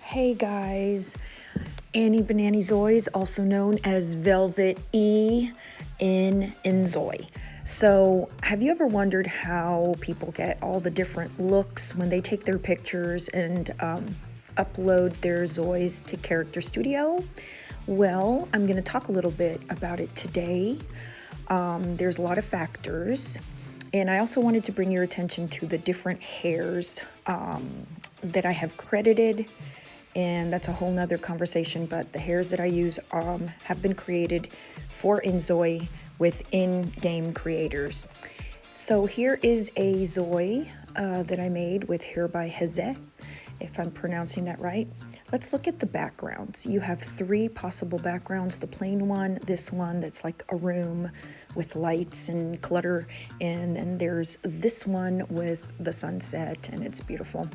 Hey guys, Aneebananee Zois, also known as VelvettE in InZOI. So, have you ever wondered how people get all the different looks when they take their pictures and upload their Zois to Character Studio? Well, I'm going to talk a little bit about it today. There's a lot of factors, and I also wanted to bring your attention to the different hairs that I have credited. And that's a whole nother conversation, but the hairs that I use have been created for InZOI with in-game creators. So here is a Zoi that I made with hair by Hezeh, if I'm pronouncing that right. Let's look at the backgrounds. You have three possible backgrounds: the plain one, this one that's like a room with lights and clutter, and then there's this one with the sunset, and it's beautiful.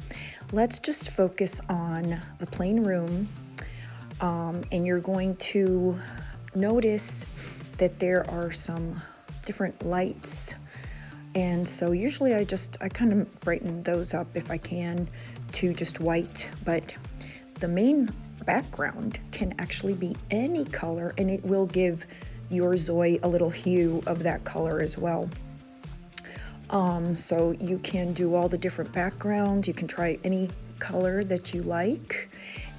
Let's just focus on the plain room, and you're going to notice that there are some different lights, and so usually I kind of brighten those up if I can to just white, but the main background can actually be any color, and it will give your Zoi a little hue of that color as well. So you can do all the different backgrounds. You can try any color that you like.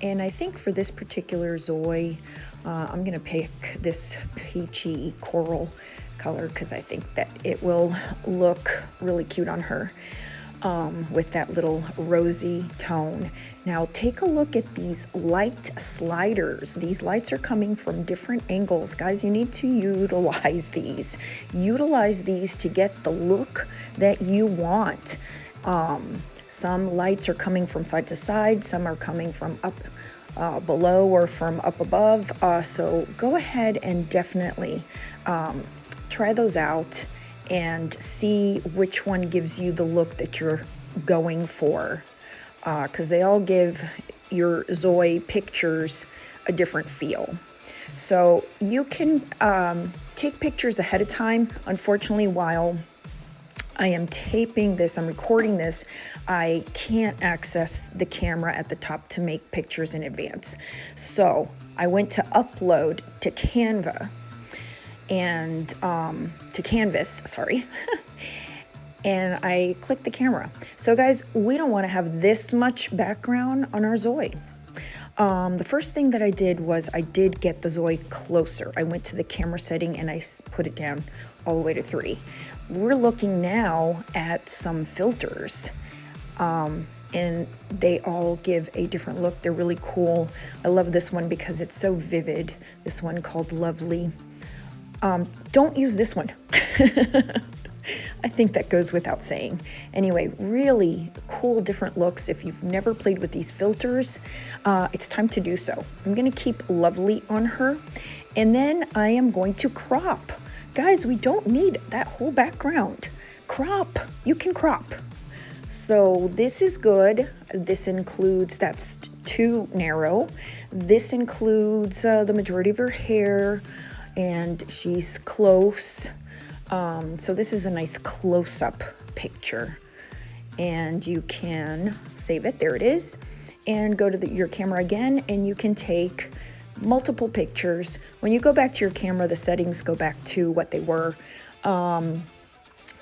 And I think for this particular Zoi, I'm gonna pick this peachy coral color because I think that it will look really cute on her. With that little rosy tone. Now take a look at these light sliders. These lights are coming from different angles. Guys, you need to utilize these. Utilize these to get the look that you want. Some lights are coming from side to side. Some are coming from up below or from up above. So go ahead and definitely try those out and see which one gives you the look that you're going for, because they all give your Zoi pictures a different feel. So you can take pictures ahead of time. Unfortunately, while I am taping this, I'm recording this, I can't access the camera at the top to make pictures in advance. So I went to upload to Canva and to Canvas, sorry. And I clicked the camera. So guys, we don't want to have this much background on our Zoi. The first thing that I did was I did get the Zoi closer. I went to the camera setting and I put it down all the way to 3. We're looking now at some filters, and they all give a different look. They're really cool. I love this one because it's so vivid. This one called Lovely. Don't use this one. I think that goes without saying. Anyway, really cool different looks. If you've never played with these filters, it's time to do so. I'm going to keep Lovely on her, and then I am going to crop. Guys, we don't need that whole background. Crop. You can crop. So this is good. This includes, that's too narrow. This includes the majority of her hair, and she's close. So this is a nice close-up picture, and you can save it. There it is, and go to your camera again, and you can take multiple pictures. When you go back to your camera, the settings go back to what they were.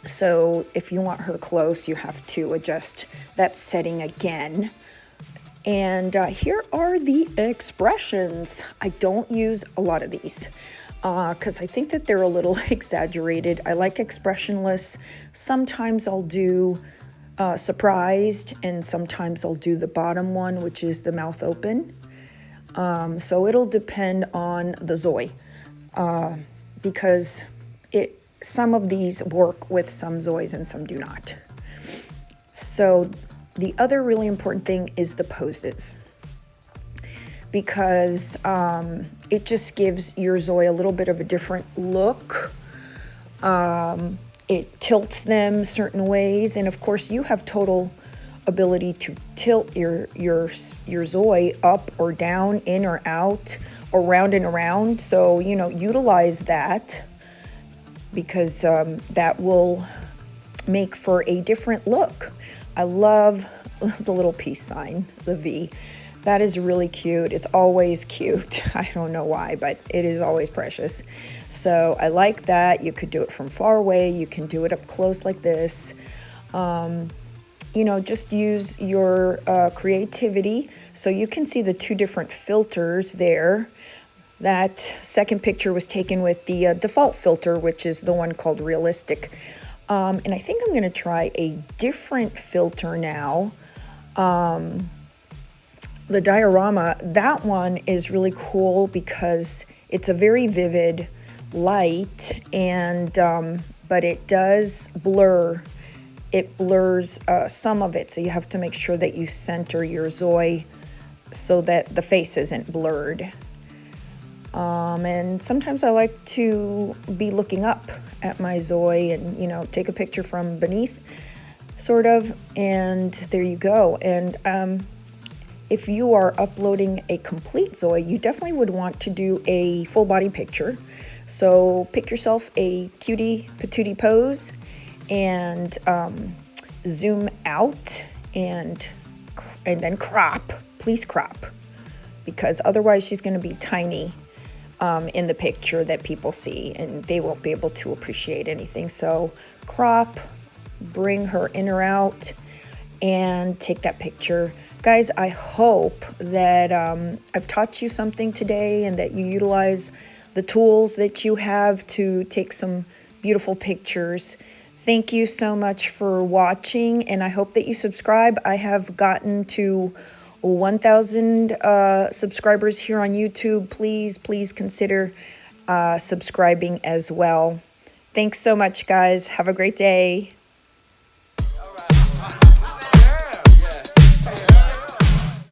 So if you want her close, you have to adjust that setting again. And here are the expressions. I don't use a lot of these, because I think that they're a little exaggerated. I like expressionless. Sometimes I'll do surprised, and sometimes I'll do the bottom one, which is the mouth open. So it'll depend on the Zoi, because some of these work with some Zois and some do not. So the other really important thing is the poses, because it just gives your Zoi a little bit of a different look. It tilts them certain ways, and of course you have total ability to tilt your Zoi up or down, in or out, or round and around. So, utilize that, because that will make for a different look. I love the little peace sign, the V. That is really cute. It's always cute. I don't know why, but it is always precious. So I like that. You could do it from far away. You can do it up close like this. You know, just use your creativity. So you can see the two different filters there. That second picture was taken with the default filter, which is the one called realistic. And I think I'm going to try a different filter now. The diorama, that one is really cool because it's a very vivid light, and but it does blur. It blurs some of it, so you have to make sure that you center your Zois so that the face isn't blurred. And sometimes I like to be looking up at my Zois and, you know, take a picture from beneath, sort of, and there you go. And if you are uploading a complete Zois, you definitely would want to do a full body picture. So pick yourself a cutie patootie pose and zoom out and then crop. Please crop, because otherwise she's going to be tiny in the picture that people see, and they won't be able to appreciate anything. So crop, bring her in or out, and take that picture. Guys, I hope that I've taught you something today and that you utilize the tools that you have to take some beautiful pictures. Thank you so much for watching, and I hope that you subscribe. I have gotten to 1,000 subscribers here on YouTube. Please consider subscribing as well. Thanks so much, guys. Have a great day.